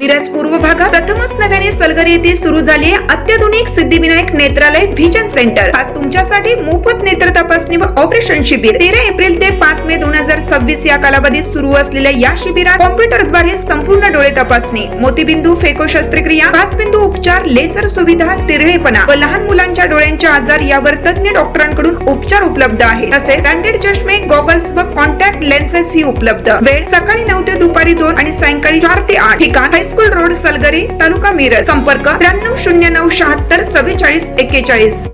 मिरज पूर्व भागात प्रथमच नव्याने सलगरी येथे सुरू झाली अत्याधुनिक सिद्धिविनायक नेत्रालय व्हिजन सेंटर। आज तुमच्यासाठी मोफत नेत्र तपासणी व ऑपरेशन शिबिर 13 एप्रिल ते 5 मे 2026 या कालावधीत सुरू असलेल्या या शिबिरात कॉम्प्युटरद्वारे संपूर्ण डोळे तपासणी, मोतीबिंदू फेको शस्त्रक्रिया, 5 बिंदू उपचार, लेसर सुविधा, तिरळेपणा व लहान मुलांच्या डोळ्यांचे आजार यावर तज्ञ डॉक्टरांकडून उपचार उपलब्ध आहेत। तसेच ब्रँडेड चष्मे, गॉगल्स व कॉन्टॅक्ट लेन्सेस ही उपलब्ध। वेळ सकाळी 9 ते दुपारी 2 आणि सायंकाळी 4 ते 8। ठिकाण हायस्कूल रोड, सलगरी, तालुका मिरज। संपर्क 9309764441।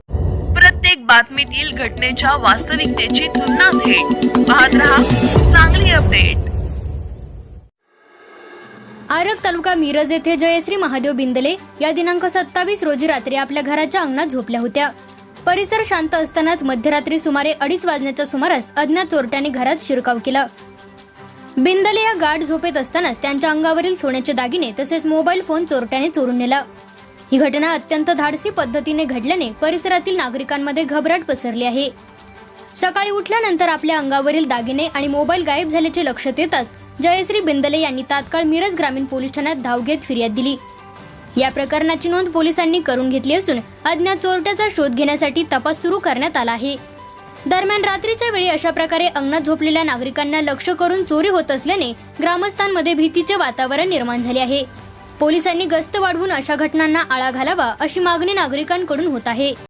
प्रत्येक बातमीतील घटनेच्या वास्तविकतेची तुलना थेट पाहत रहा चांगली अपडेट। आरग तालुका मिरज येथे जयश्री महादेव बिंदले या दिनांक 27 रोजी रात्री आपल्या घराच्या अंगणात झोपल्या होत्या। परिसर शांत असतानाच मध्यरात्री सुमारे 2:30 वाजण्याच्या सुमारास अज्ञात चोरट्यांनी घरात शिरकाव केला। बिंदले या गाढ झोपेत असतानाच त्यांच्या अंगावरील सोन्याचे दागिने तसेच मोबाईल फोन चोरट्याने चोरून नेला। ही घटना अत्यंत धाडसी पद्धतीने घडल्याने परिसरातील नागरिकांमध्ये घबराट पसरली आहे। सकाळी उठल्यानंतर आपल्या अंगावरील दागिने आणि मोबाईल गायब झाल्याचे लक्षात येताच जयश्री बिंदले यांनी तात्काळ मिरज ग्रामीण पोलीस ठाण्यात धाव घेत फिर्याद दिली। या प्रकरणाची नोंद पोलिसांनी करून घेतली असून अज्ञात चोरट्याचा शोध घेण्यासाठी तपास सुरू करण्यात आला आहे। दरम्यान रात्रीच्या वेळी अशा प्रकारे अंगणात झोपलेल्या नागरिकांना लक्ष्य करून चोरी होत असल्याने ग्रामस्थांमध्ये भीतीचे वातावरण निर्माण झाले आहे। पोलिसांनी गस्त वाढवून अशा घटनांना आळा घालावा अशी मागणी नागरिकांकडून होत आहे।